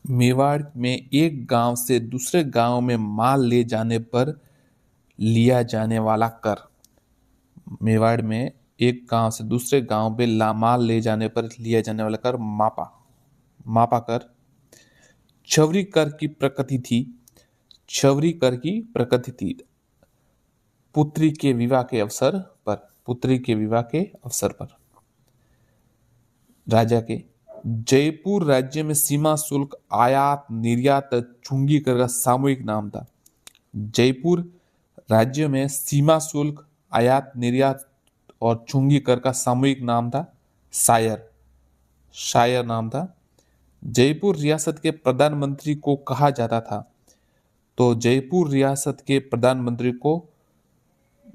मेवाड़ में एक गांव से दूसरे गांव में माल ले जाने पर लिया जाने वाला कर। मेवाड़ में एक गांव से दूसरे गांव पे माल ले जाने पर लिया जाने वाला कर मापा मापा कर। चवरी कर की प्रकृति थी। चवरी कर की प्रकृति थी पुत्री के विवाह के अवसर पर। पुत्री के विवाह के अवसर पर। राजा के जयपुर राज्य में सीमा शुल्क आयात निर्यात चुंगी कर का सामूहिक नाम था। जयपुर राज्य में सीमा शुल्क आयात निर्यात और चुंगी कर का सामूहिक नाम था शायर। शायर नाम था। जयपुर रियासत के प्रधानमंत्री को कहा जाता था। तो जयपुर रियासत के प्रधानमंत्री को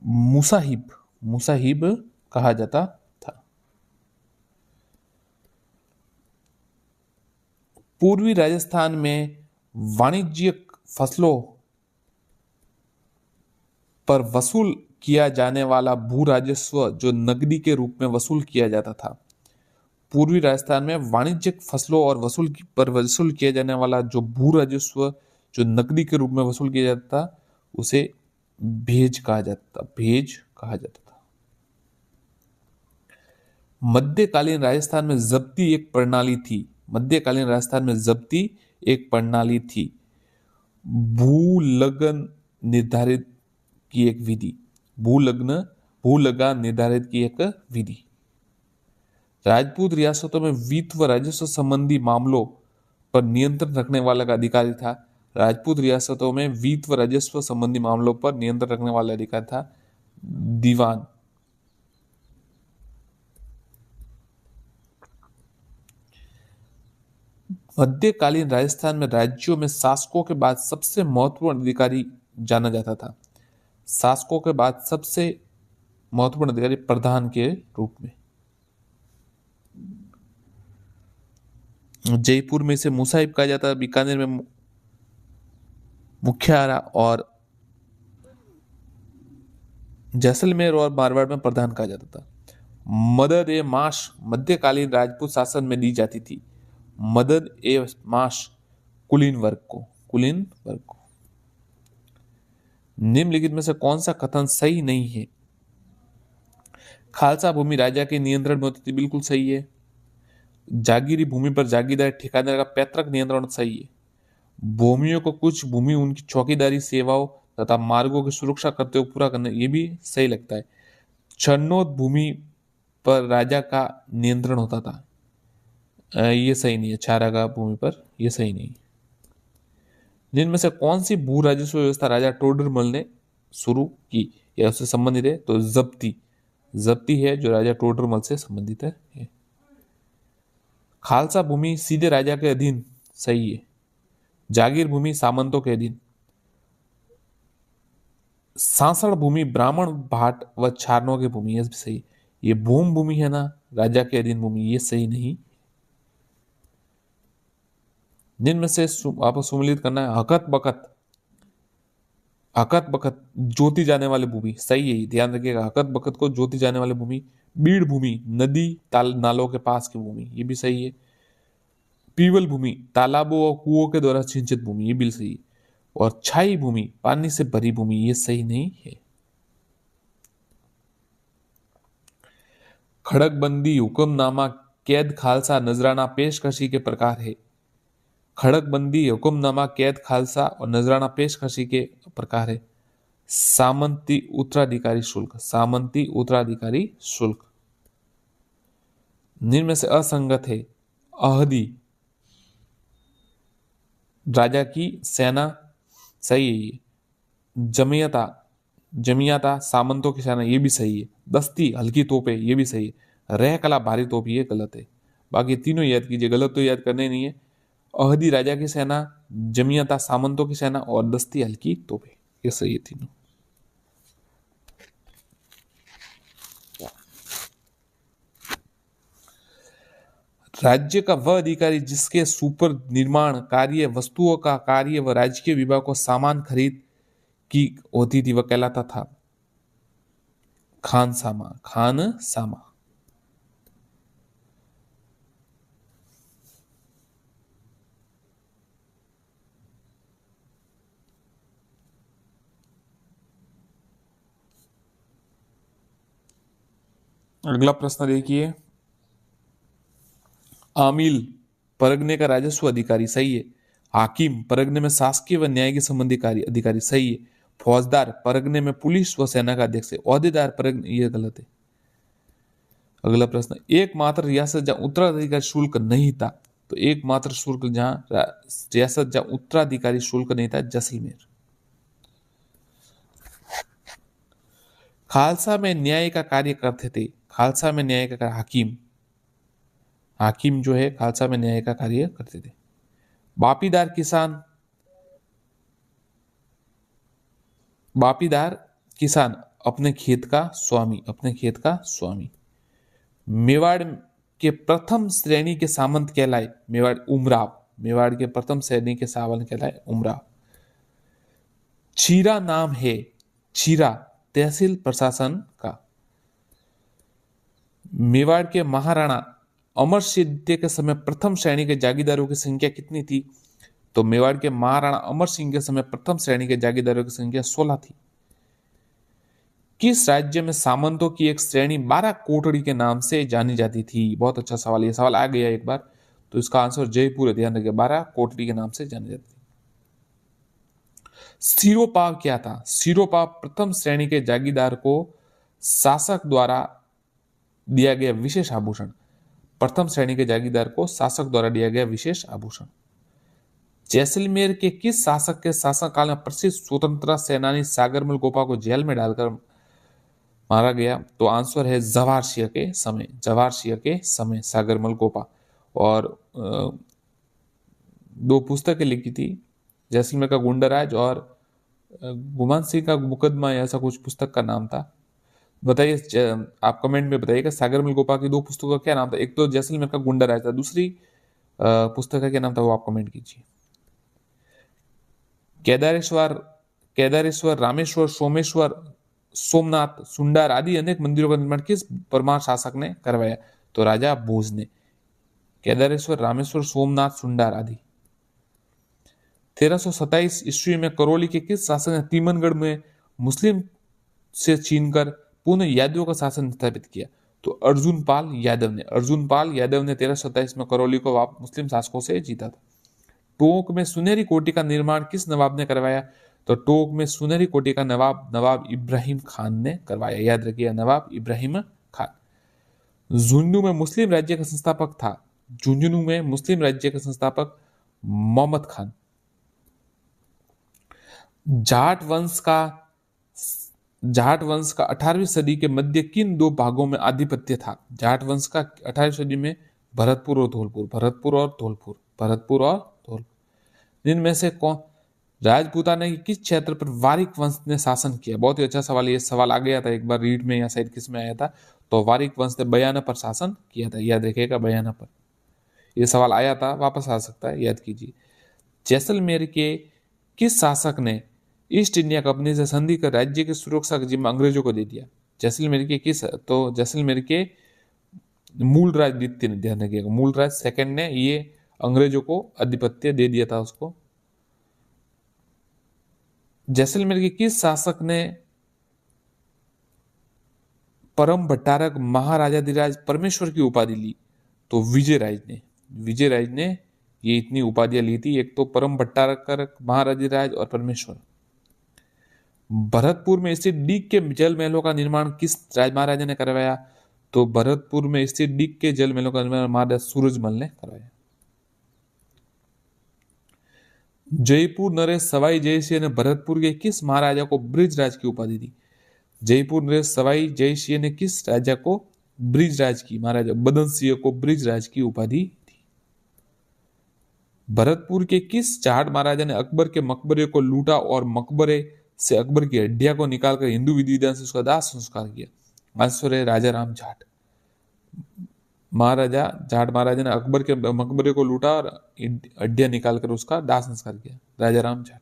मुसाहिब मुसाहिब कहा जाता था। पूर्वी राजस्थान में वाणिज्यिक फसलों पर वसूल किया जाने वाला भू राजस्व जो नकदी के रूप में वसूल किया जाता था। पूर्वी राजस्थान में वाणिज्यिक फसलों और वसूल किया जाने वाला जो भू राजस्व जो नकदी के रूप में वसूल किया जाता था उसे भेज कहा जाता था। मध्यकालीन राजस्थान में जब्ती एक प्रणाली थी। मध्यकालीन राजस्थान में जब्ती एक प्रणाली थी। भूलगन निर्धारित की एक विधि। भूलगा निर्धारित की एक विधि। राजपूत रियासतों में वित्त व राजस्व संबंधी मामलों पर नियंत्रण रखने वाला का अधिकारी था। राजपूत रियासतों में वित्त व राजस्व संबंधी मामलों पर नियंत्रण रखने वाला अधिकारी था दीवान। मध्यकालीन राजस्थान में राज्यों में शासकों के बाद सबसे महत्वपूर्ण अधिकारी जाना जाता था। शासकों के बाद सबसे महत्वपूर्ण अधिकारी प्रधान के रूप में। जयपुर में इसे मुसाहिब कहा जाता है। बीकानेर में मुखियारा और जैसलमेर और मारवाड़ में प्रधान कहा जाता था। मदद ए माश मध्यकालीन राजपूत शासन में दी जाती थी। मदद ए माश कुलीन वर्ग को। निम्नलिखित में से कौन सा कथन सही नहीं है? खालसा भूमि राजा के नियंत्रण में होती थी, बिल्कुल सही है। जागीरी भूमि पर जागीरदार ठेकेदार का पैतृक नियंत्रण सही है। भूमियों को कुछ भूमि उनकी चौकीदारी सेवाओं तथा मार्गों की सुरक्षा करते हुए पूरा करना, ये भी सही लगता है। छन्नोद भूमि पर राजा का नियंत्रण होता था, ये सही नहीं है। चारागाह भूमि पर ये सही नहीं। जिनमें से कौन सी भू राजस्व व्यवस्था राजा टोडरमल ने शुरू की या उससे संबंधित है? तो जब्ती है जो राजा टोडरमल से संबंधित है। खालसा भूमि सीधे राजा के अधीन, सही है। जागीर भूमि सामंतों के अधीन। सांसण भूमि ब्राह्मण भाट व चारणों की भूमि, ये भी सही। ये भूम भूमि है ना राजा के अधीन भूमि, ये सही नहीं। जिनमें से आपको सुमिलित करना है हकत बकत जोती जाने वाली भूमि, सही है। ध्यान रखिएगा हकत बकत को जोती जाने वाली भूमि। बीड़ भूमि नदी नालों के पास की भूमि, ये भी सही है। पीवल भूमि तालाबों और कुओं के द्वारा सिंचित भूमि, ये भी सही है। और छाई भूमि पानी से भरी भूमि, ये सही नहीं है। खड़कबंदी हुक्मनामा कैद खालसा नजराना पेशकशी के प्रकार है। खड़कबंदी हुक्मनामा कैद खालसा और नजराना पेशकशी के प्रकार है। सामंती उत्तराधिकारी शुल्क। निम्न में से असंगत है। अहदी राजा की सेना, सही है ये। जमियाता सामंतों की सेना, ये भी सही है। दस्ती हल्की तोपें, ये भी सही है। रहकला भारी तोप, ये गलत है। बाकी तीनों याद कीजिए, गलत तो याद करने नहीं है। अहदी राजा की सेना, जमियाता सामंतों की सेना और दस्ती हल्की तोपें, ये सही है तीनों। राज्य का वह अधिकारी जिसके सुपर निर्माण कार्य वस्तुओं का कार्य व राजकीय विभाग को सामान खरीद की होती थी वह कहलाता था खानसामा। अगला प्रश्न देखिए, आमिल परगने का राजस्व अधिकारी, सही है। हाकिम परगने में शासकीय व न्याय के संबंधी कार्य अधिकारी, सही है। फौजदार परगने में पुलिस व सेना का अध्यक्ष है। ओहदेदार परगने, ये गलत है। अगला प्रश्न, एकमात्र रियासत जहां उत्तराधिकारी शुल्क नहीं था, तो एकमात्र शुल्क जहां रियासत जहां उत्तराधिकारी शुल्क नहीं था, जैसलमेर। खालसा में न्याय का कार्य करते थे, खालसा में न्याय का कार्य हाकिम, हाकिम जो है खालसा में न्याय का कार्य करते थे। बापीदार किसान, बापीदार किसान अपने खेत का स्वामी, अपने खेत का स्वामी। मेवाड़ के प्रथम श्रेणी के सामंत कहलाए, मेवाड़ उमराव, मेवाड़ के प्रथम श्रेणी के सामंत कहलाए उमराव। चीरा नाम है, चीरा तहसील प्रशासन का। मेवाड़ के महाराणा अमर सिंह द्वितीय के समय प्रथम श्रेणी के जागीरदारों की संख्या कितनी थी, तो मेवाड़ के महाराणा अमर सिंह के समय प्रथम श्रेणी के जागीरदारों की संख्या 16 थी। किस राज्य में सामंतों की एक श्रेणी 12 कोटड़ी के नाम से जानी जाती थी? बहुत अच्छा सवाल, ये सवाल आ गया एक बार, तो इसका आंसर जयपुर है, ध्यान रखिए, 12 कोटड़ी के नाम से जानी जाती थी। सिरोपाव क्या था? सिरोपाव प्रथम श्रेणी के जागीरदार को शासक द्वारा दिया गया विशेष आभूषण, प्रथम श्रेणी के जागीरदार को शासक द्वारा दिया गया विशेष आभूषण। जैसलमेर के किस शासक के शासनकाल में प्रसिद्ध स्वतंत्रता सेनानी सागरमल गोपा को जेल में डालकर मारा गया? तो आंसर है जवाहर सिंह के समय, जवाहर सिंह के समय सागरमल गोपा। और दो पुस्तकें लिखी थी, जैसलमेर का गुंडाराज और गुमान सिंह का मुकदमा, ऐसा कुछ पुस्तक का नाम था। बताइए, आप कमेंट में बताइएगा सागरमल गोपा की दो पुस्तकों का क्या नाम था। एक तो जैसलमेर का गुंडाराज था, दूसरी पुस्तक का क्या नाम था, वो आप कमेंट कीजिए। केदारेश्वर, केदारेश्वर, रामेश्वर, सोमेश्वर, सोमनाथ, सुंडार आदि अनेक मंदिरों का निर्माण किस परमार शासक ने करवाया? तो राजा भोज ने। केदारेश्वर, रामेश्वर, सोमनाथ, सुंडार आदि। 1327 ईस्वी में करौली के किस शासक ने तीमनगढ़ में मुस्लिम से छीनकर पुनः यादवों का शासन स्थापित किया? तो अर्जुन पाल यादव ने, अर्जुन पाल यादव ने 1327 में करौली को मुस्लिम शासकों से जीता था। टोंक में सुनहरी कोठी का निर्माण किस नवाब ने करवाया? तो टोंक में सुनहरी कोठी का नवाब इब्राहिम खान ने करवाया, याद रखिए, नवाब इब्राहिम खान। झुंझुनू में मुस्लिम राज्य का संस्थापक था, झुंझुनू में मुस्लिम राज्य का संस्थापक मोहम्मद खान। जाट वंश का 18वीं सदी के मध्य किन दो भागों में आधिपत्य था? जाट वंश का 18वीं सदी में भरतपुर और धौलपुर, भरतपुर और धौलपुर, भरतपुर और धौलपुर। इनमें से कौन राजपूताना के किस क्षेत्र पर वारिक वंश ने शासन किया? बहुत ही अच्छा सवाल, ये सवाल आ गया था एक बार रीड में या शायद किस में आया था। तो वारिक वंश ने बयाना पर शासन किया था, याद रखिएगा, बयाना पर। यह सवाल आया था, वापस आ सकता है, याद कीजिए। जैसलमेर के किस शासक ने ईस्ट इंडिया कंपनी से संधि कर राज्य की सुरक्षा का जिम्मा अंग्रेजों को दे दिया? जैसलमेर के किस? तो जैसलमेर के मूलराज द्वितीय ने, ध्यान रखिएगा, मूलराज सेकंड ने ये अंग्रेजों को आधिपत्य दे दिया था उसको। जैसलमेर के किस शासक ने परम भट्टारक महाराजाधिराज परमेश्वर की उपाधि ली? तो विजयराज ने, विजयराज ने ये इतनी उपाधियां ली थी, एक तो परम भट्टारक, महाराजाधिराज और परमेश्वर। भरतपुर में स्थित डीग के जल महलों का निर्माण किस महाराजा ने करवाया? तो भरतपुर में स्थित डीग के जल महलों का निर्माण महाराजा सूरजमल ने करवाया। जयपुर नरेश सवाई जयसिंह ने भरतपुर के किस महाराजा को ब्रिजराज की उपाधि दी? जयपुर नरेश सवाई जयसिंह ने किस राजा को ब्रिजराज की, महाराजा बदन सिंह को ब्रिजराज की उपाधि दी? भरतपुर के किस जाट महाराजा ने अकबर के मकबरे को लूटा और मकबरे से अकबर की हड्डियां को निकालकर हिंदू विधि विधान से उसका दाह संस्कार किया? आंसर है राजा राम जाट। महाराजा जाट महाराजा ने अकबर के मकबरे को लूटा और हड्डियां निकालकर उसका दाह संस्कार किया, राजा राम जाट।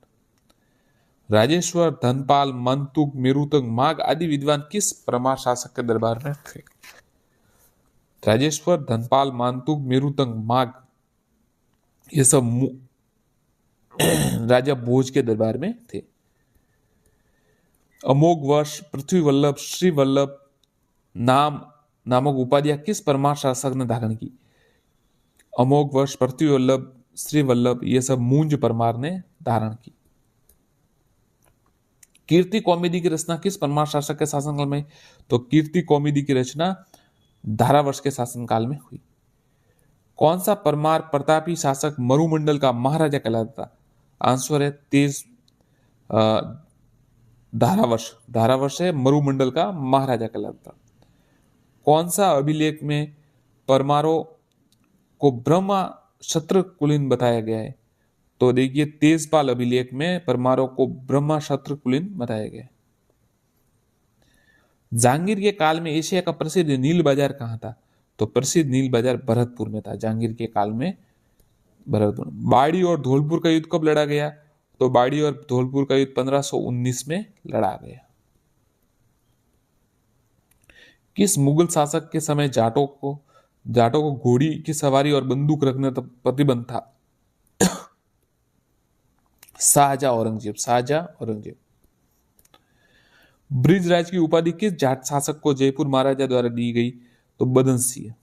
राजेश्वर, धनपाल, मंतुक, मेरुतंग, माघ आदि विद्वान किस परमार शासक के दरबार में थे? राजेश्वर, धनपाल, मांतुक, मेरुतंग, माघ, ये सब राजा भोज के दरबार में थे। अमोघ वर्ष, पृथ्वी वल्लभ, श्री वल्लभ नाम नामक उपाधियां किस परमार शासक ने धारण की? अमोघ वर्ष, पृथ्वी वल्लभ, श्री वल्लभ, ये सब मूंज परमार ने धारण की। कीर्ति कौमुदी की रचना किस परमार शासक के शासनकाल में? तो कीर्ति कौमुदी की रचना धारावर्ष के शासनकाल में हुई। कौन सा परमार प्रतापी शासक मरुमंडल का महाराजा कहलाता था? आंसर है तेज धारावर्ष। धारावर्ष है मरुमंडल का महाराजा कहलाता था। कौन सा अभिलेख में परमारों को ब्रह्मा क्षत्र कुलीन बताया गया है? तो देखिए तेजपाल अभिलेख में परमारों को ब्रह्मा क्षत्र कुलीन बताया गया है। जहांगीर के काल में एशिया का प्रसिद्ध नील बाजार कहाँ था? तो प्रसिद्ध नील बाजार भरतपुर में था। जहांगीर के काल में भरतपुर। बाड़ी और धौलपुर का युद्ध कब लड़ा गया? तो बाड़ी और धौलपुर का युद्ध 1519 में लड़ा गया। किस मुगल शासक के समय जाटों को घोड़ी की सवारी और बंदूक रखने तक प्रतिबंध था? शाहजहां औरंगजेब। शाहजहां औरंगजेब। ब्रिजराज की उपाधि किस जाट शासक को जयपुर महाराजा द्वारा दी गई? तो बदन सिंह।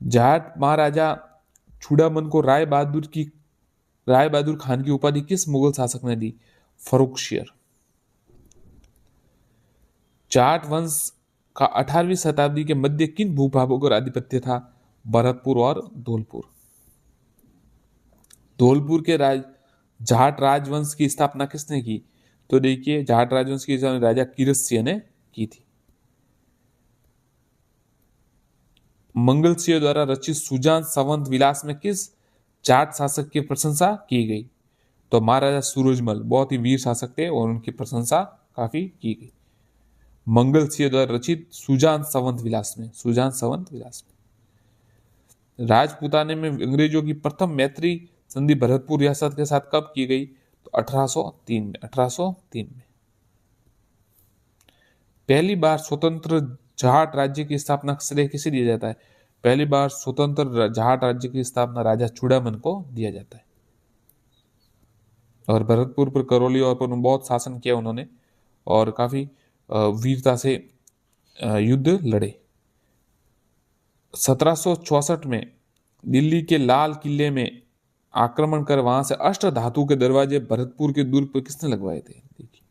जाट महाराजा चूड़ामन को राय बहादुर खान की उपाधि किस मुगल शासक ने दी? फर्रुखशियर। जाट वंश का 18वीं शताब्दी के मध्य किन भूभागों पर आधिपत्य था? भरतपुर और धौलपुर। धौलपुर के जाट राजवंश की स्थापना किसने की? तो देखिए जाट राजवंश की राजा कीरत सिंह ने की थी। मंगल सिंह द्वारा रचित सुजान संवत विलास में किस जाट शासक की प्रशंसा की गई? तो महाराजा सूरजमल बहुत ही वीर शासक थे और उनकी प्रशंसा काफी की गई। मंगल सिंह द्वारा रचित सुजान संवत विलास में। राजपूताने में अंग्रेजों की प्रथम मैत्री संधि भरतपुर रियासत के साथ कब की गई? तो 1803 में। पहली बार स्वतंत्र जाट राज्य की स्थापना श्रेय किसे दिया जाता है? पहली बार स्वतंत्र जाट राज्य की स्थापना राजा चूड़ामन को दिया जाता है। और भरतपुर पर, करौली और पर बहुत शासन किया उन्होंने और काफी वीरता से युद्ध लड़े। 1764 में दिल्ली के लाल किले में आक्रमण कर वहां से अष्ट धातु के दरवाजे भरतपुर के दुर्ग पर किसने लगवाए थे? देखिए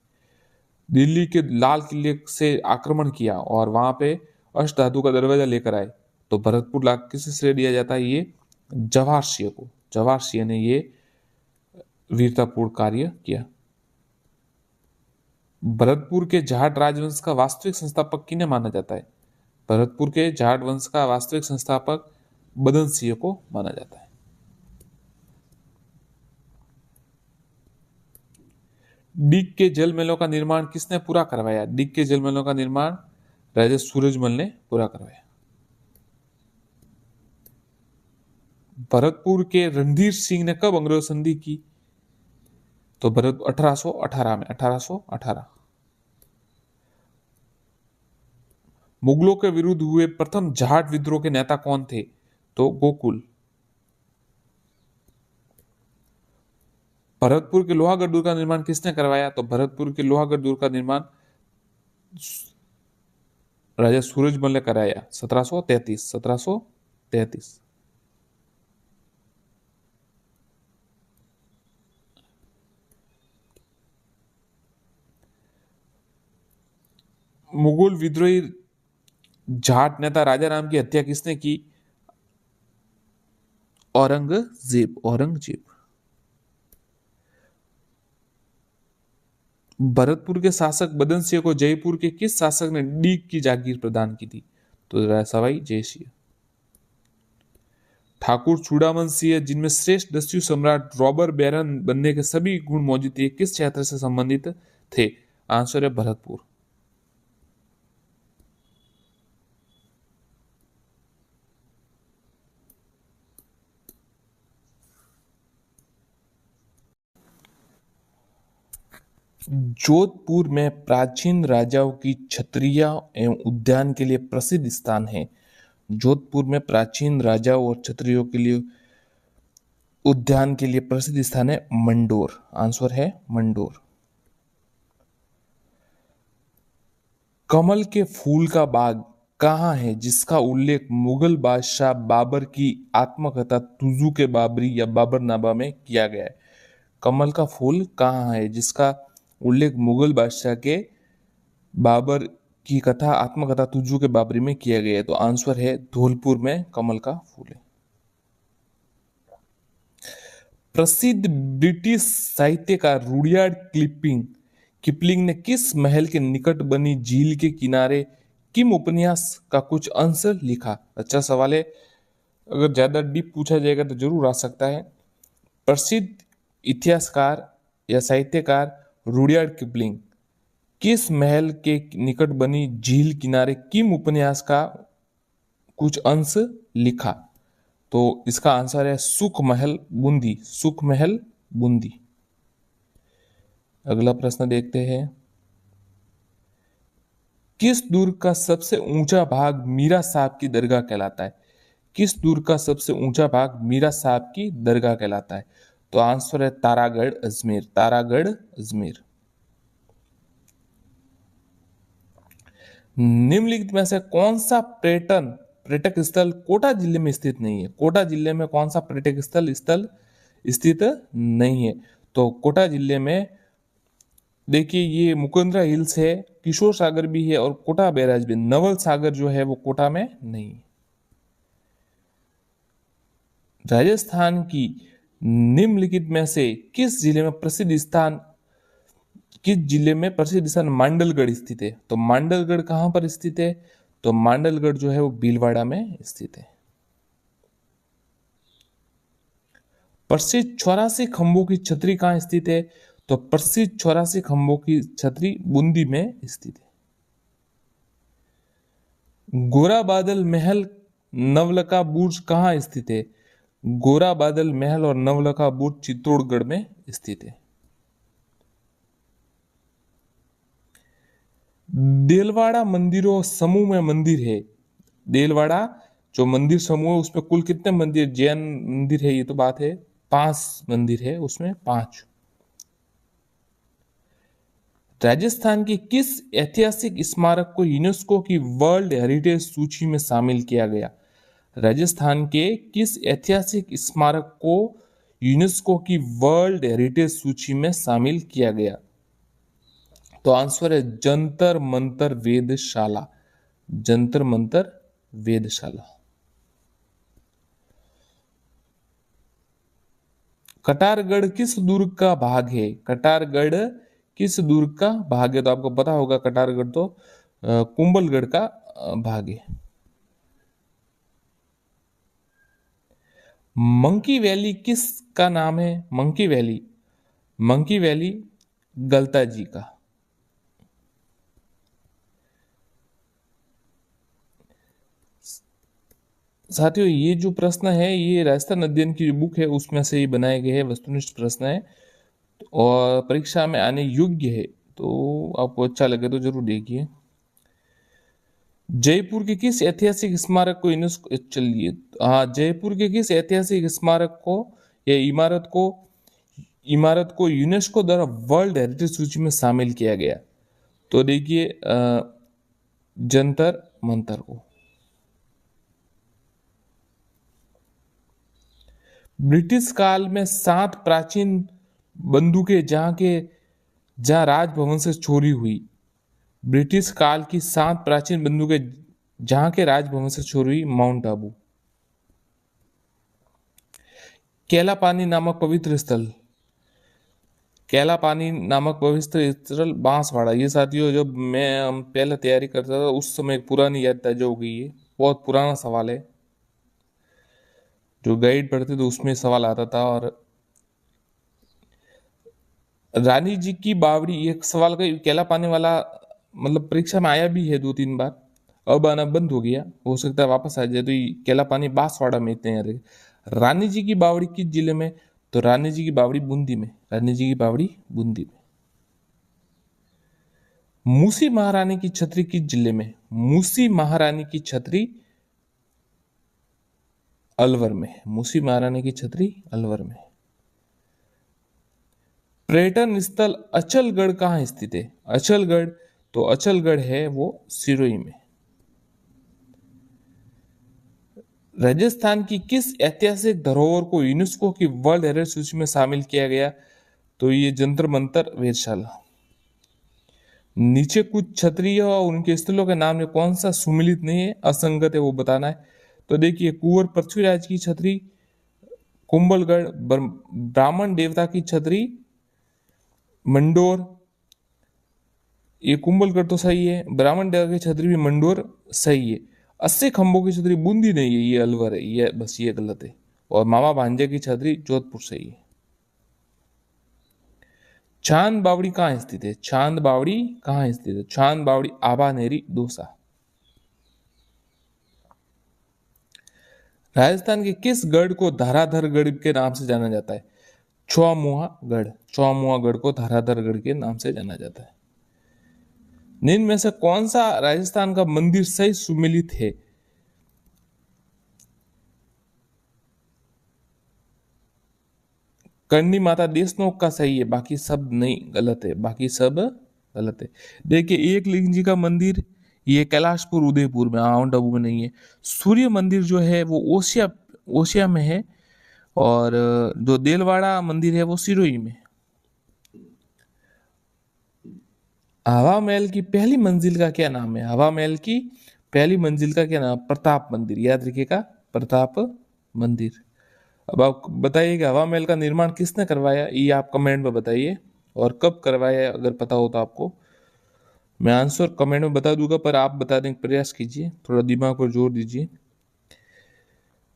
दिल्ली के लाल किले से आक्रमण किया और वहां पे अष्ट धातु का दरवाजा लेकर आए, तो भरतपुर लाल किसे श्रेय दिया जाता है? ये जवाहर सिंह को। जवाहर सिंह ने ये वीरतापूर्ण कार्य किया। भरतपुर के जाट राजवंश का वास्तविक संस्थापक किन्हें माना जाता है? भरतपुर के जाट वंश का वास्तविक संस्थापक बदन सिंह को माना जाता है। डिग के जल महलों का निर्माण किसने पूरा करवाया? डिग के जल महलों का निर्माण राजा सूरजमल ने पूरा करवाया। भरतपुर के रणधीर सिंह ने कब अंग्रेज संधि की? तो 1818 में। 1818। मुगलों के विरुद्ध हुए प्रथम जाट विद्रोह के नेता कौन थे? तो गोकुल। भरतपुर के लोहागढ़ दुर्ग का निर्माण किसने करवाया? तो भरतपुर के लोहागढ़ दुर्ग का निर्माण राजा सूरजमल ने कराया 1733। मुगल विद्रोही जाट नेता राजा राम की हत्या किसने की? औरंगजेब। भरतपुर के शासक बदन सिंह को जयपुर के किस शासक ने डीग की जागीर प्रदान की थी? तो सवाई जयसिंह। ठाकुर चूड़ामन सिंह जिनमें श्रेष्ठ दस्यु सम्राट रॉबर बैरन बनने के सभी गुण मौजूद थे, किस क्षेत्र से संबंधित थे? आंसर है भरतपुर। जोधपुर में प्राचीन राजाओं की छत्रियां एवं उद्यान के लिए प्रसिद्ध स्थान है। जोधपुर में प्राचीन राजाओं और छत्रियों के लिए उद्यान के लिए प्रसिद्ध स्थान है मंडोर। आंसर है मंडोर। कमल के फूल का बाग कहाँ है जिसका उल्लेख मुगल बादशाह बाबर की आत्मकथा तुजू के बाबरी या बाबरनामा में किया गया है? कमल का फूल कहाँ है जिसका उल्लेख मुगल बादशाह के बाबर की कथा आत्मकथा तुजू के बाबरी में किया गया है? तो आंसर है धौलपुर में कमल का फूल है। प्रसिद्ध ब्रिटिश साहित्यकार रुडयार्ड किपलिंग किपलिंग ने किस महल के निकट बनी झील के किनारे किम उपन्यास का कुछ अंश लिखा? अच्छा सवाल है, अगर ज्यादा डीप पूछा जाएगा तो जरूर आ सकता है। प्रसिद्ध इतिहासकार या साहित्यकार रुडयार्ड किपलिंग किस महल के निकट बनी झील किनारे किम उपन्यास का कुछ अंश लिखा? तो इसका आंसर है सुख महल बूंदी, सुख महल बूंदी। अगला प्रश्न देखते हैं। किस दुर्ग का सबसे ऊंचा भाग मीरा साहब की दरगाह कहलाता है? किस दुर्ग का सबसे ऊंचा भाग मीरा साहब की दरगाह कहलाता है? तो आंसर है तारागढ़ अजमेर, तारागढ़ अजमेर। निम्नलिखित में से कौन सा पर्यटन पर्यटक स्थल कोटा जिले में स्थित नहीं है? कोटा जिले में कौन सा पर्यटक स्थल स्थल स्थित नहीं है? तो कोटा जिले में देखिए ये मुकुंदरा हिल्स है, किशोर सागर भी है और कोटा बैराज भी। नवल सागर जो है वो कोटा में नहीं है। राजस्थान की निम्नलिखित में से किस जिले में प्रसिद्ध स्थान किस जिले में प्रसिद्ध स्थान मांडलगढ़ स्थित है? तो मांडलगढ़ कहां पर स्थित है? तो मांडलगढ़ जो है वो भीलवाड़ा में स्थित है। प्रसिद्ध 84 खंभों की छतरी कहां स्थित है? तो प्रसिद्ध 84 खंभों की छतरी बूंदी में स्थित है। गोरा बादल महल नवलखा बुर्ज कहाँ स्थित है? गोरा बादल महल और नवलखा बुर्ज चित्तौड़गढ़ में स्थित है। देलवाड़ा मंदिरों समूह में मंदिर है। देलवाड़ा जो मंदिर समूह है उसमें कुल कितने मंदिर जैन मंदिर है? ये तो बात है, 5 मंदिर है उसमें 5। राजस्थान के किस ऐतिहासिक स्मारक को यूनेस्को की वर्ल्ड हेरिटेज सूची में शामिल किया गया? राजस्थान के किस ऐतिहासिक स्मारक को यूनेस्को की वर्ल्ड हेरिटेज सूची में शामिल किया गया? तो आंसर है जंतर मंतर वेधशाला, जंतर मंतर वेधशाला। कटारगढ़ किस दुर्ग का भाग है? कटारगढ़ किस दुर्ग का भाग है? तो आपको पता होगा कटारगढ़ तो कुंभलगढ़ का भाग है। मंकी वैली किस का नाम है? Monkey valley, monkey valley Galta ji का। साथियों ये जो प्रश्न है ये राजस्थान अध्ययन की जो बुक है उसमें से ही बनाए गए हैं, वस्तुनिष्ठ प्रश्न है और परीक्षा में आने योग्य है, तो आपको अच्छा लगे तो जरूर देखिए। जयपुर के किस ऐतिहासिक स्मारक को यूनेस्को चलिए हाँ जयपुर के किस ऐतिहासिक स्मारक को या इमारत को यूनेस्को द्वारा वर्ल्ड हेरिटेज सूची में शामिल किया गया? तो देखिए जंतर मंतर को। ब्रिटिश काल में 7 प्राचीन बंदूकें जहां राजभवन से चोरी हुई। ब्रिटिश काल की 7 प्राचीन बंदूकें जहां के राजभवन से चोरी हुई। माउंट आबू। केलापानी नामक पवित्र स्थल, केलापानी नामक पवित्र स्थल बांसवाड़ा। ये साथियों जब मैं पहले तैयारी करता था उस समय एक पुरानी याद ताजा हो गई है, बहुत पुराना सवाल है, जो गाइड पढ़ते थे उसमें सवाल आता था। और रानी जी की बावड़ी एक सवाल का केला पानी वाला मतलब परीक्षा में आया भी है 2-3 बार, अब आना बंद हो गया, हो सकता है वापस आ जाए। तो ये केला पानी बांसवाड़ा में इतने याद है। रानी जी की बावड़ी किस जिले में? तो रानी जी की बावड़ी बूंदी में, रानी जी की बावड़ी बूंदी में। मूसी महारानी की छतरी किस जिले में? मूसी महारानी की छतरी अलवर में, मूसी महारानी की छतरी अलवर में। पर्यटन स्थल अचलगढ़ कहाँ स्थित है? अचलगढ़ तो अचलगढ़ है वो सिरोही में। राजस्थान की किस ऐतिहासिक धरोहर को यूनेस्को की वर्ल्ड हेरिटेज सूची में शामिल किया गया? तो ये जंतर मंतर वेधशाला। नीचे कुछ क्षत्रिय और उनके स्थलों के नाम में कौन सा सुमिलित नहीं है, असंगत है, वो बताना है। तो देखिए, कुंवर पृथ्वीराज की छतरी कुंभलगढ़, ब्राह्मण देवता की छतरी मंडोर, ये कुंभलगढ़ तो सही है, ब्राह्मण देवता की छतरी भी मंडोर सही है। 80 खंभों की छतरी बूंदी नहीं है, ये अलवर है, ये बस ये गलत है। और मामा भांजे की छतरी जोधपुर सही है। चांद बावड़ी कहाँ स्थित है? चांद बावड़ी कहाँ स्थित है? चांद बावड़ी आबानेरी दौसा। राजस्थान के किस गढ़ को धाराधर गढ़ के नाम से जाना जाता है? चौमुहा गढ़। चौमुहा गढ़ को धाराधर गढ़ के नाम से जाना जाता है। निम्न में से कौन सा राजस्थान का मंदिर सही सुमेलित है? करनी माता देशनोक का सही है, बाकी सब नहीं, गलत है, बाकी सब गलत है। देखिए, एक लिंग जी का मंदिर ये कैलाशपुर उदयपुर में, माउंट आबू में नहीं है। सूर्य मंदिर जो है वो ओसिया ओसिया में है, और जो देलवाड़ा मंदिर है वो सिरोही में। हवा महल की पहली मंजिल का क्या नाम है? हवा महल की पहली मंजिल का क्या नाम? प्रताप मंदिर, याद रखिएगा, प्रताप मंदिर। अब आप बताइए कि हवा महल का निर्माण किसने करवाया, ये आप कमेंट में बताइए, और कब करवाया अगर पता हो तो आपको। मैं आंसर कमेंट में बता दूंगा, पर आप बताने का प्रयास कीजिए, थोड़ा दिमाग पर जोर दीजिए।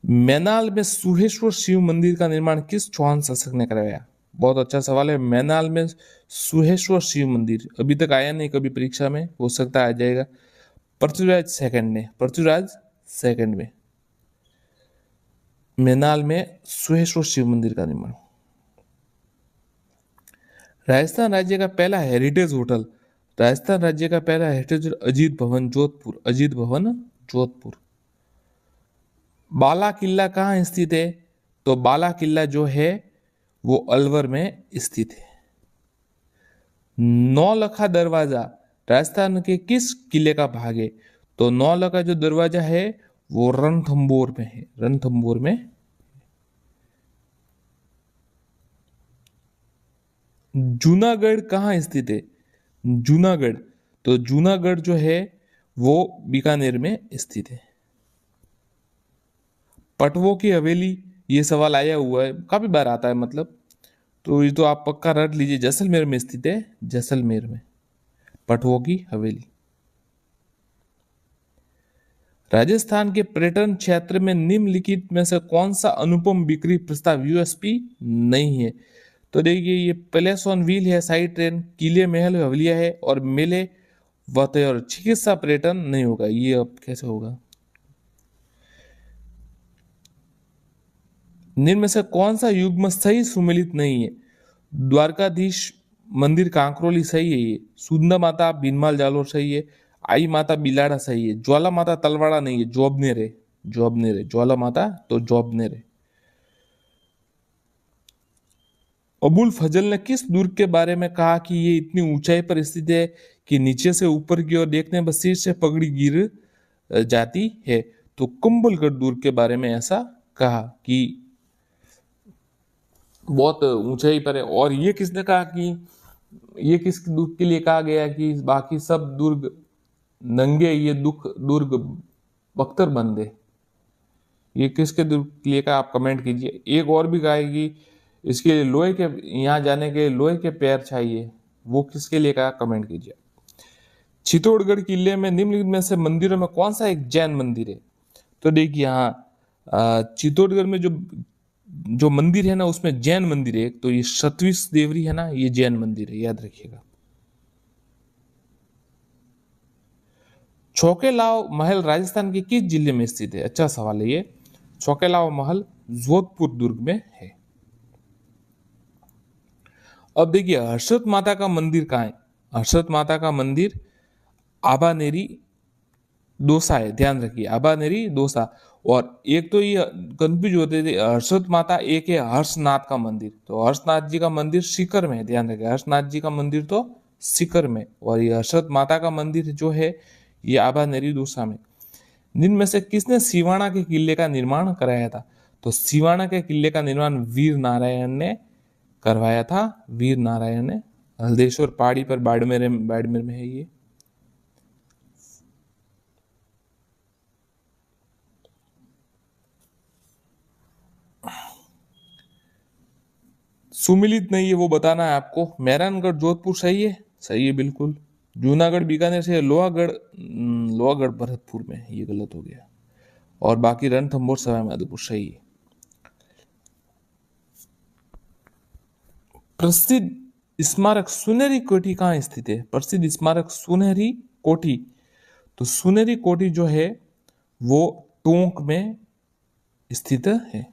मैनाल में सुहेश्वर शिव मंदिर का निर्माण किस चौहान शासक ने करवाया? बहुत अच्छा सवाल है। मैनाल में सुहेश्वर शिव मंदिर अभी तक आया नहीं कभी परीक्षा में, हो सकता है आ जाएगा। पृथ्वीराज सेकंड ने, पृथ्वीराज सेकंड में मैनाल में सुहेश्वर शिव मंदिर का निर्माण। राजस्थान राज्य का पहला हेरिटेज होटल, राजस्थान राज्य का पहला हेरिटेज अजीत भवन जोधपुर, अजीत भवन जोधपुर। बाला किला कहाँ स्थित है? तो बाला किला जो है वो अलवर में स्थित है। नौलखा दरवाजा राजस्थान के किस किले का भाग है? तो नौलखा जो दरवाजा है वो रणथंभौर में है, रणथंभौर में। जूनागढ़ कहाँ स्थित है? जूनागढ़, तो जूनागढ़ जो है वो बीकानेर में स्थित है। पटवों की हवेली, ये सवाल आया हुआ है, काफी बार आता है मतलब, तो ये तो आप पक्का रट लीजिए, जैसलमेर में स्थित है, जैसलमेर में पटवों की हवेली। राजस्थान के पर्यटन क्षेत्र में निम्नलिखित में से कौन सा अनुपम बिक्री प्रस्ताव यूएसपी नहीं है? तो देखिए, ये पैलेस ऑन व्हील है, साइड ट्रेन, किले महल हवेलियां है, और मेले वते और चिकित्सा पर्यटन नहीं होगा। ये अब कैसे होगा? निम्न में से कौन सा युग्म सही सुमेलित नहीं है? द्वारकाधीश मंदिर कांकरोली सही है, ये सुंदर माता बीनमाल जालोर सही है, आई माता बिलाड़ा सही है, ज्वाला माता तलवाड़ा नहीं है, जोबनेर है, जोबनेर है, ज्वाला माता तो जोबनेर है। अबुल फजल ने किस दुर्ग के बारे में कहा कि ये इतनी ऊंचाई पर स्थित है कि नीचे से ऊपर की ओर देखने पर सिर से पगड़ी गिर जाती है? तो कुंभलगढ़ दुर्ग के बारे में ऐसा कहा कि बहुत ऊंचाई पर है। और ये किसने कहा कि ये किस दुर्ग के लिए कहा गया कि बाकी सब दुर्ग नंगे, ये दुर्ग बख्तर बंदे? ये किसके दुर्ग के लिए कहा, आप कमेंट कीजिए। एक और भी कहेगी इसके लिए लोहे के, यहाँ जाने के लोहे के पैर चाहिए, वो किसके लिए कहा, कमेंट कीजिए। चित्तौड़गढ़ किले में निम्नलिखित में से मंदिरों में कौन सा एक जैन मंदिर है? तो देखिए, यहाँ चित्तौड़गढ़ में जो जो मंदिर है ना, उसमें जैन मंदिर है, तो ये सतविश देवरी है ना, ये जैन मंदिर है, याद रखिएगा। छोकेलाव महल राजस्थान के किस जिले में स्थित है? अच्छा सवाल है ये। छोकेलाव महल जोधपुर दुर्ग में है। अब देखिए, हर्षद माता का मंदिर कहाँ है? हर्षद माता का मंदिर आबानेरी दोसा है, ध्यान रखिए, आबानेरी दोसा। और एक तो ये कंफ्यूज होते थे, हर्षद माता एक है हर्षनाथ का मंदिर, तो हर्षनाथ जी का मंदिर सीकर में है, ध्यान रखिए, हर्षनाथ जी का मंदिर तो सीकर में, और ये हर्षद माता का मंदिर जो है ये आभा नेरी दूसा में। जिनमें से किसने सिवाना के किले का निर्माण कराया था? तो सिवाना के किले का निर्माण वीर नारायण ने करवाया था। वीर नारायण ने। हल्देश्वर पहाड़ी पर बाड़मेर में है ये। सुमिलित नहीं है वो बताना है आपको। मेहरानगढ़ जोधपुर सही है? सही है बिल्कुल। जूनागढ़ बीकानेर से, लोहागढ़ लोहागढ़ भरतपुर में, ये गलत हो गया। और बाकी रणथंभौर सवाई माधोपुर सही है। प्रसिद्ध स्मारक सुनहरी कोठी कहाँ स्थित है? प्रसिद्ध स्मारक सुनहरी कोठी, तो सुनहरी कोठी जो है वो टोंक में स्थित है।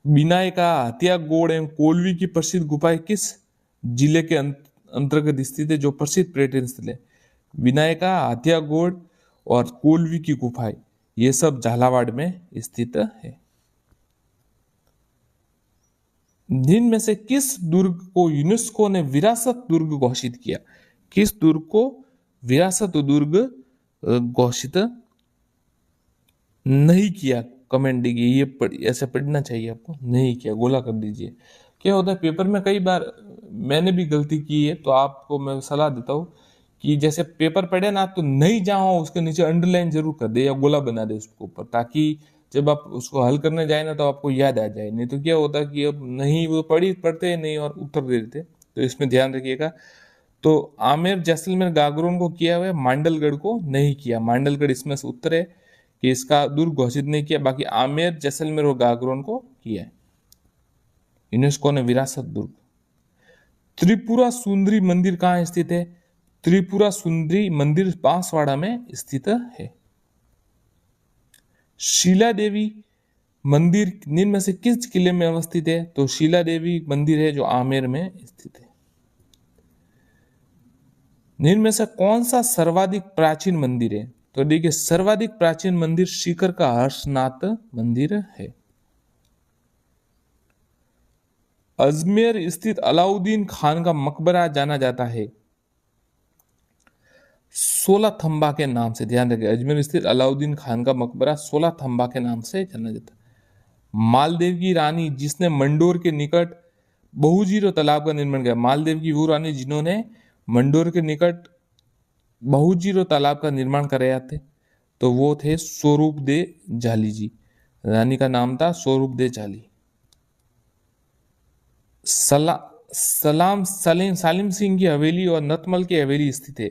बिनायका, हथियागोड़ एवं कोलवी की प्रसिद्ध गुफाएं किस जिले के अंतर्गत स्थित है? जो प्रसिद्ध पर्यटन स्थल है, विनायका, हथियागोड़ और कोलवी की गुफाएं, ये सब झालावाड़ में स्थित है। जिनमें से किस दुर्ग को यूनेस्को ने विरासत दुर्ग घोषित किया? किस दुर्ग को विरासत दुर्ग घोषित नहीं किया? कमेंट दीजिए। ये ऐसे पढ़ना चाहिए आपको, नहीं किया गोला कर दीजिए। क्या होता है पेपर में, कई बार मैंने भी गलती की है, तो आपको मैं सलाह देता हूँ कि जैसे पेपर पढ़े ना, तो नहीं जहाँ उसके नीचे अंडरलाइन जरूर कर दे या गोला बना दे उसके ऊपर, ताकि जब आप उसको हल करने जाए ना तो आपको याद आ जाए। नहीं तो क्या होता है कि अब नहीं वो पढ़ते नहीं और उत्तर दे देते, तो इसमें ध्यान रखिएगा। तो आमेर जैसलमेर गागरोन को किया हुआ है, मांडलगढ़ को नहीं किया। मांडलगढ़ इसमें से उत्तर है कि इसका दुर्ग घोषित नहीं किया, बाकी आमेर जैसलमेर और गागरोन को किया है यूनेस्को ने विरासत दुर्ग। त्रिपुरा सुंदरी मंदिर कहाँ स्थित है? त्रिपुरा सुंदरी मंदिर बांसवाड़ा में स्थित है। शीला देवी मंदिर निम्न में से किस किले में अवस्थित है? तो शीला देवी मंदिर है जो आमेर में स्थित है। निम्न में से कौन सा सर्वाधिक प्राचीन मंदिर है? तो देखिए, सर्वाधिक प्राचीन मंदिर सीकर का हर्षनाथ मंदिर है। अजमेर स्थित अलाउद्दीन खान का मकबरा जाना जाता है 16 थंबा के नाम से। ध्यान रखिए, अजमेर स्थित अलाउद्दीन खान का मकबरा 16 थंबा के नाम से जाना जाता है। मालदेव की रानी जिसने मंडोर के निकट बहुजीरो तालाब का निर्माण किया। मालदेव की वो रानी जिन्होंने मंडोर के निकट बहुजीरो तालाब का निर्माण कराया थे, तो वो थे स्वरूप दे जाली जी। रानी का नाम था स्वरूप दे जाली। सला सलाम सालिम सिंह की हवेली और नतमल की हवेली स्थित है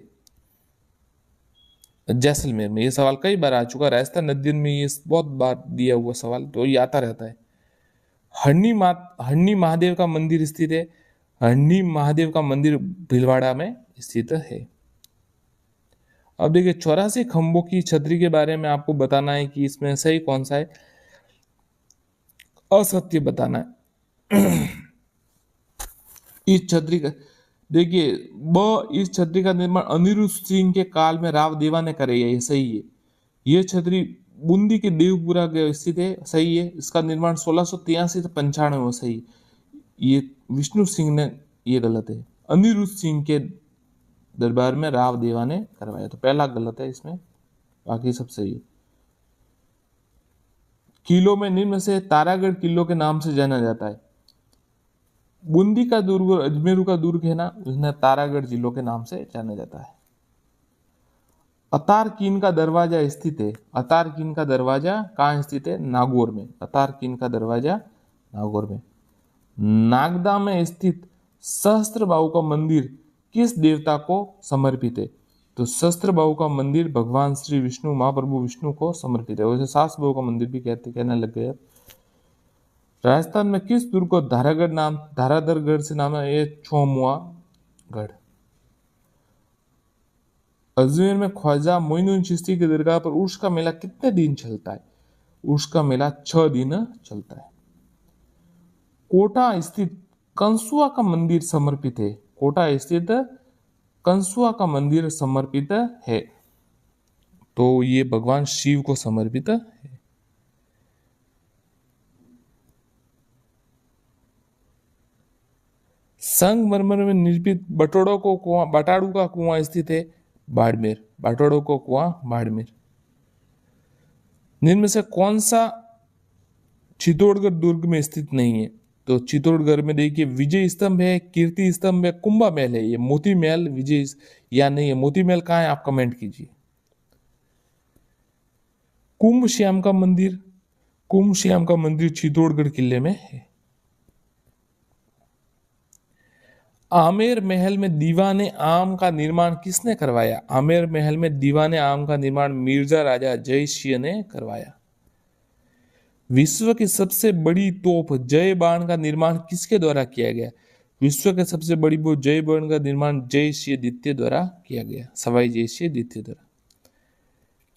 जैसलमेर में। ये सवाल कई बार आ चुका, राजस्थान अध्ययन में ये बहुत बार दिया हुआ सवाल, तो ये आता रहता है। हरनी महादेव का मंदिर स्थित है। हरनी महादेव का मंदिर भीलवाड़ा में स्थित है। अब देखिए, 84 खंभों की छतरी के बारे में आपको बताना है कि इसमें सही कौन सा है, असत्य बताना है। इस छतरी का देखिए, इस छतरी का निर्माण अनिरुद्ध सिंह के काल में राव देवा ने करे, ये सही है। ये छतरी बूंदी के देवपुरा के स्थित है, सही है। इसका निर्माण 1683 से 95 में, सही। ये विष्णु सिंह ने, ये गलत है। अनिरुद्ध सिंह के दरबार में राव देवा ने करवाया, तो पहला गलत है इसमें, बाकी सब सही है। किलों में निम्न से तारागढ़ किलो के नाम से जाना जाता है। बूंदी का दुर्ग और अजमेरू का दुर्ग है ना, उन्हें तारागढ़ जिलों के नाम से जाना जाता है। अतारकीन का दरवाजा स्थित है। अतारकीन का दरवाजा कहाँ स्थित है? नागौर में। अतारकीन का दरवाजा नागौर में। नागदा में स्थित सहस्त्रबाहु का मंदिर किस देवता को समर्पित है? तो सहस्त्रबाहु का मंदिर भगवान श्री विष्णु, महाप्रभु विष्णु को समर्पित है। वैसे सहस्त्रबाहु का मंदिर भी कहने लग गए। राजस्थान में किस दुर्ग को धाराधरगढ़ से नाम है? ये छोमुआ गढ़। अजमेर में ख्वाजा मोइनुद्दीन चिश्ती की दरगाह पर उर्स का मेला कितने दिन चलता है? उर्स का मेला 6 दिन चलता है। कोटा स्थित कंसुआ का मंदिर समर्पित है। कोटा स्थित कंसुआ का मंदिर समर्पित है, तो ये भगवान शिव को समर्पित है। संगमरमर में निर्मित बटाड़ू का कुआं स्थित है बाड़मेर। बटाड़ू का कुआं बाड़मेर। इनमें से कौन सा चित्तौड़गढ़ दुर्ग में स्थित नहीं है? तो चित्तौड़गढ़ में देखिए विजय स्तंभ है, कीर्ति स्तंभ है, कुंभा महल है। ये मोती महल विजय या नहीं है? मोती महल कहाँ है आप कमेंट कीजिए। कुंभ श्याम का मंदिर, कुंभ श्याम का मंदिर चित्तौड़गढ़ किले में है। आमेर महल में दीवाने आम का निर्माण किसने करवाया? आमेर महल में दीवाने आम का निर्माण मिर्जा राजा जय सिंह ने करवाया। विश्व की सबसे बड़ी तोप जय बाण का निर्माण किसके द्वारा किया गया? विश्व के सबसे बड़ी वो जय बाण का निर्माण जय सिंह द्वितीय द्वारा किया गया, सवाई जय सिंह द्वितीय द्वारा।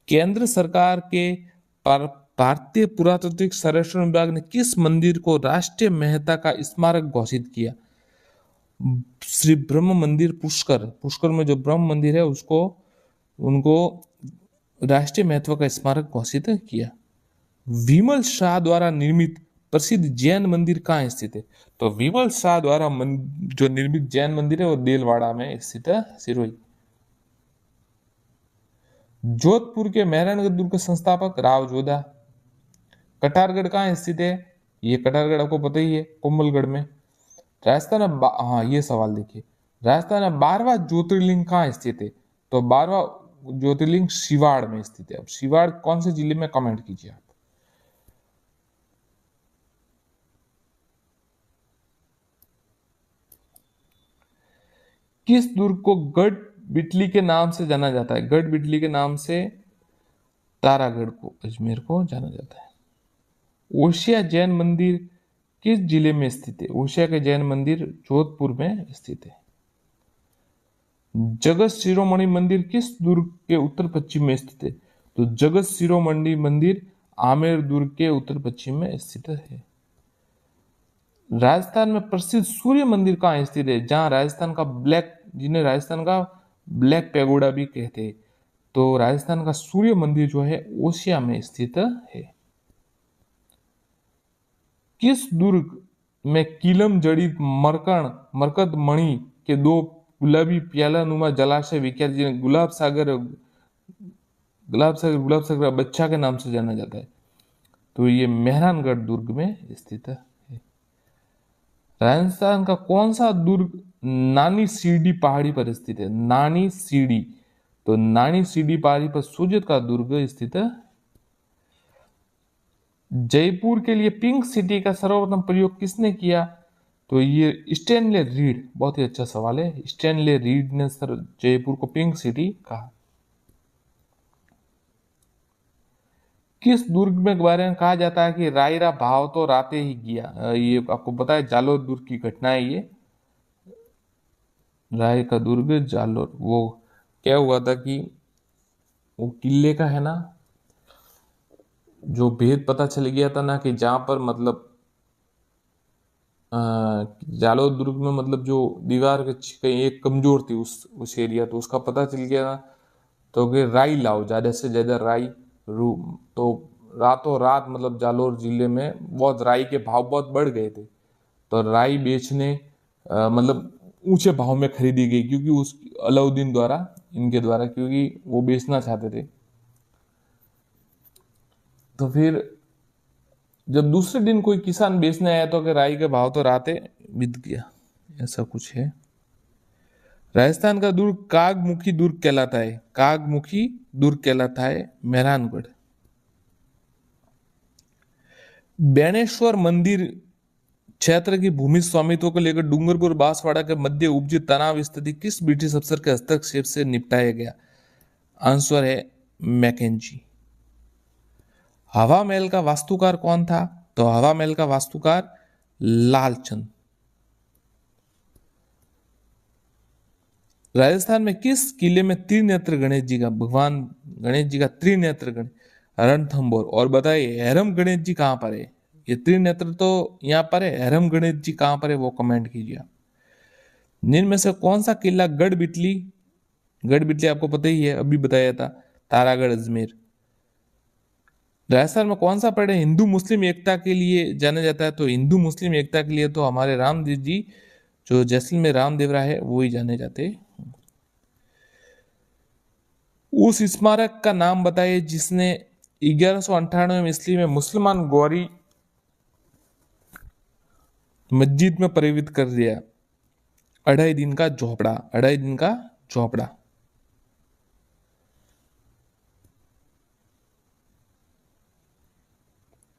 केंद्र सरकार के भारतीय पुरातात्विक सर्वेक्षण विभाग ने किस मंदिर को राष्ट्रीय महत्ता का स्मारक घोषित किया? श्री ब्रह्म मंदिर पुष्कर, पुष्कर में जो ब्रह्म मंदिर है उसको उनको राष्ट्रीय महत्व का स्मारक घोषित किया। विमल शाह द्वारा निर्मित प्रसिद्ध जैन मंदिर कहाँ स्थित है? तो विमल शाह द्वारा जो निर्मित जैन मंदिर है वो देलवाड़ा में स्थित है, सिरोही। जोधपुर के मेहरानगढ़ दुर्ग के संस्थापक राव जोधा। कटारगढ़ कहाँ स्थित है? ये कटारगढ़ आपको पता ही है, कोमलगढ़ में। राजस्थान में हाँ ये सवाल देखिए, राजस्थान में 12वां ज्योतिर्लिंग कहाँ स्थित है? तो 12वां ज्योतिर्लिंग शिवाड़ में स्थित है। अब शिवाड़ कौन से जिले में, कमेंट कीजिए आप। किस दुर्ग को गढ़ बिटली के नाम से जाना जाता है? गढ़ बिटली के नाम से तारागढ़ को, अजमेर को जाना जाता है। ओशिया जैन मंदिर किस जिले में स्थित है? ओशिया के जैन मंदिर जोधपुर में स्थित है। जगत शिरोमणि मंदिर किस दुर्ग के उत्तर पश्चिम में स्थित है? तो जगत शिरोमणि मंदिर आमेर दुर्ग के उत्तर पश्चिम में स्थित है। राजस्थान में प्रसिद्ध सूर्य मंदिर कहाँ स्थित है? जहां राजस्थान का जिन्हें राजस्थान का ब्लैक पैगोडा भी कहते हैं, तो राजस्थान का सूर्य मंदिर जो है ओसिया में स्थित है। किस दुर्ग में कीलम जड़ित मरकत मणि के 2 गुलाबी प्याला नुमा जलाशय विख्यात, जिन्हें गुलाब सागर बच्चा के नाम से जाना जाता है? तो ये मेहरानगढ़ दुर्ग में स्थित है। राजस्थान का कौन सा दुर्ग नानी सीढ़ी पहाड़ी पर स्थित है? नानी सीढ़ी, तो नानी सीढ़ी पहाड़ी पर सूरजत का दुर्ग स्थित है। जयपुर के लिए पिंक सिटी का सर्वप्रथम प्रयोग किसने किया? तो ये स्टैनले रीड, बहुत ही अच्छा सवाल है। स्टैनले रीड ने जयपुर को पिंक सिटी कहा। किस दुर्ग में बारे में कहा जाता है कि रायरा भाव तो राते ही किया? ये आपको पता है, जालोर दुर्ग की घटना है ये। राय का दुर्ग जालोर, वो क्या हुआ था कि वो किले का है ना, जो भेद पता चल गया था ना कि जहां पर मतलब जालोर दुर्ग में मतलब जो दीवार के कहीं एक कमजोर थी उस एरिया, तो उसका पता चल गया ना, तो कि राई लाओ, ज्यादा से ज्यादा राई रू, तो रातों रात मतलब जालोर जिले में बहुत राई के भाव बहुत बढ़ गए थे। तो राई बेचने मतलब ऊंचे भाव में खरीदी गई, क्योंकि उस अलाउद्दीन द्वारा, इनके द्वारा, क्योंकि वो बेचना चाहते थे। तो फिर जब दूसरे दिन कोई किसान बेचने आया तो कि राई के भाव तो राते बिक गया, ऐसा कुछ है। राजस्थान का दुर्ग कागमुखी दुर्ग कहलाता है, कागमुखी दुर्ग कहलाता है मेहरानगढ़। बेणेश्वर मंदिर क्षेत्र की भूमि स्वामित्व को लेकर डूंगरपुर बांसवाड़ा के मध्य उपजी तनाव स्थिति किस ब्रिटिश अफसर के हस्तक्षेप से निपटाया गया? आंसर है मैकेंजी। हवा महल का वास्तुकार कौन था? तो हवा महल का वास्तुकार लालचंद। राजस्थान में किस किले में त्रिनेत्र गणेश जी का, भगवान गणेश जी का त्रिनेत्र गणेश रणथंभौर? और बताइए हैरम गणेश जी कहां पर है? ये त्रिनेत्र तो यहां पर है, हैरम गणेश जी कहां पर है वो कमेंट कीजिए। निम्न में से कौन सा किला गढ़ बिटली, गढ़ बिटली आपको पता ही है, अभी बताया था, तारागढ़ अजमेर। राजस्थान में कौन सा पेड़ हिंदू मुस्लिम एकता के लिए जाना जाता है? तो हिंदू मुस्लिम एकता के लिए तो हमारे रामदेव जी जो जैसलमेर रामदेव राय है वो ही जाने जाते। उस स्मारक का नाम बताइए जिसने 1198 ईस्वी में मुसलमान गौरी मस्जिद में परिवर्तित कर दिया। 2.5 दिन का झोपड़ा, 2.5 दिन का झोपड़ा।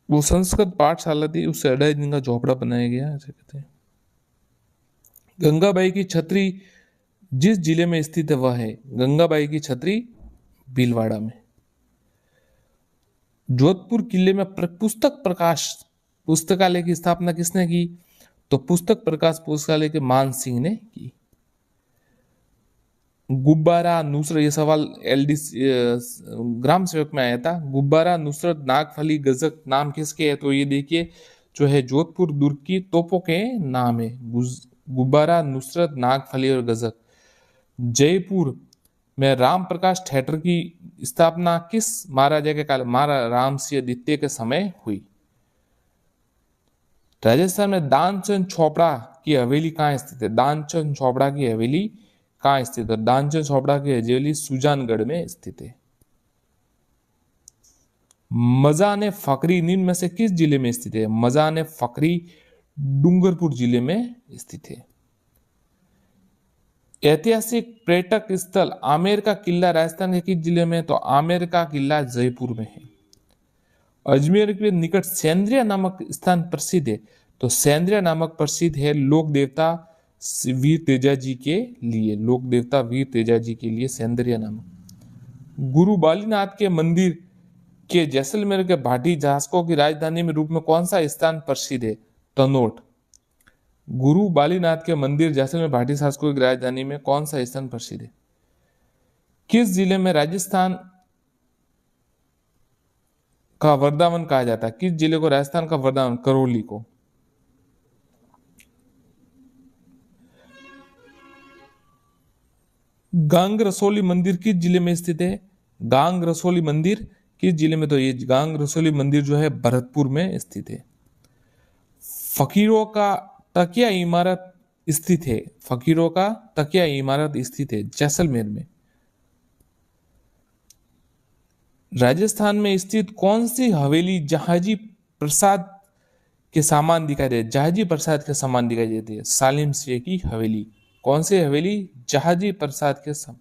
वो संस्कृत पाठशाला थी, उससे 2.5 दिन का झोपड़ा बनाया गया, ऐसे कहते हैं। गंगाबाई की छतरी जिस जिले में स्थित है वह है, गंगाबाई की छतरी भीलवाड़ा में। जोधपुर किले में पुस्तक प्रकाश पुस्तकालय की स्थापना किसने की? तो पुस्तक प्रकाश पुस्तकालय के मान सिंह ने की। गुब्बारा नुसरत, ये सवाल एलडी ग्राम सेवक में आया था। गुब्बारा नुसरत नागफली गजक नाम किसके है? तो ये देखिए जो है जोधपुर दुर्ग की तोपों के नाम है, गुब्बारा नुसरत नागफली और गजक। जयपुर में राम प्रकाश थिएटर की स्थापना किस महाराजा के काल? महाराजा राम सिंह द्वितीय के समय हुई। राजस्थान में दानचंद चोपड़ा की हवेली कहाँ स्थित है? दानचंद चोपड़ा की हवेली कहाँ स्थित है? दानचंद चोपड़ा की हवेली सुजानगढ़ में स्थित है। मजाने फकरी निम्न में से किस जिले में स्थित है? मजाने फकरी डूंगरपुर जिले में स्थित है। ऐतिहासिक पर्यटक स्थल आमेर का किला राजस्थान के किस जिले में? तो आमेर का किला जयपुर में है। अजमेर के निकट सेंद्रिया नामक स्थान प्रसिद्ध है, तो सेंद्रिया नामक प्रसिद्ध है लोक देवता वीर तेजा जी के लिए, लोक देवता वीर तेजा जी के लिए सेंद्रिया नामक। गुरु बालीनाथ के मंदिर के जैसलमेर के भाटी जासकों की राजधानी में रूप में कौन सा स्थान प्रसिद्ध है? तनोट। गुरु बालीनाथ के मंदिर जैसलमेर भाटी शासकों की राजधानी में कौन सा स्थान प्रसिद्ध है? किस जिले में राजस्थान का वृंदावन कहा जाता है? किस जिले को राजस्थान का वृंदावन? करौली को। गांग रसोली मंदिर किस जिले में स्थित है? गांग रसोली मंदिर किस जिले में? तो ये गांग रसोली मंदिर जो है भरतपुर में स्थित है। फकीरों का तकिया इमारत स्थित है, फकीरों का तकिया इमारत स्थित है जैसलमेर में। राजस्थान में स्थित कौन सी हवेली जहाजी प्रसाद के समान दिखाई दे? जहाजी प्रसाद के समान दिखाई देती है, सालिम सिंह की हवेली। कौन सी हवेली? जहाजी प्रसाद के समान।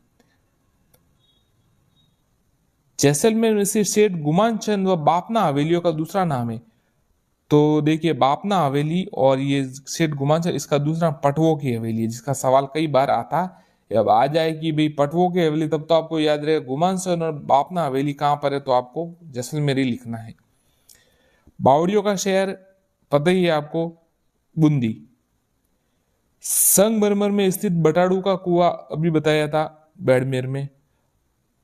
जैसलमेर में स्थित सेठ गुमान चंद व बापना हवेलियों का दूसरा नाम है, तो देखिए बापना हवेली और ये सेठ गुमान चंद, इसका दूसरा पटवों की हवेली है, जिसका सवाल कई बार आता है। अब आ जाए कि भाई पटवों की हवेली, तब तो आपको याद रहेगा गुमान चंद और बापना हवेली कहां पर है, तो आपको जैसलमेर ही लिखना है। बावड़ियों का शहर पता ही है आपको, बूंदी। संगमरमर में स्थित बटाड़ू का कुआं अभी बताया था, बाड़मेर में।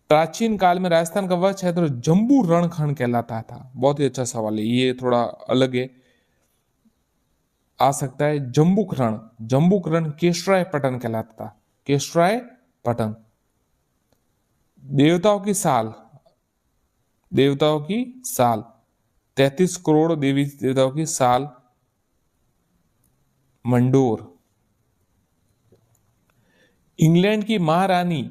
प्राचीन काल में राजस्थान का वह क्षेत्र जम्बू रणखंड कहलाता था। बहुत ही अच्छा सवाल है, ये थोड़ा अलग है, आ सकता है। जम्बूक रण केशराय पटन कहलाता था, केशराय पटन। देवताओं की साल, देवताओं की साल 33 करोड़ देवी देवताओं की साल, मंडोर। इंग्लैंड की महारानी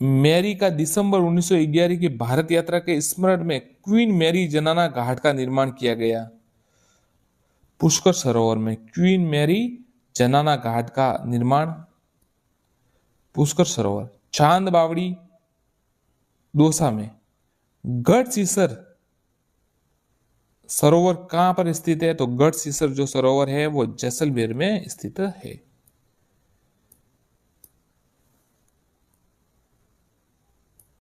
मैरी का दिसंबर 1911 की भारत यात्रा के स्मरण में क्वीन मैरी जनाना घाट का निर्माण किया गया। पुष्कर सरोवर में क्वीन मैरी जनाना घाट का निर्माण, पुष्कर सरोवर। चांद बावड़ी दौसा में। गढ़सीसर सरोवर कहां पर स्थित है? तो गढ़सीसर जो सरोवर है वो जैसलमेर में स्थित है।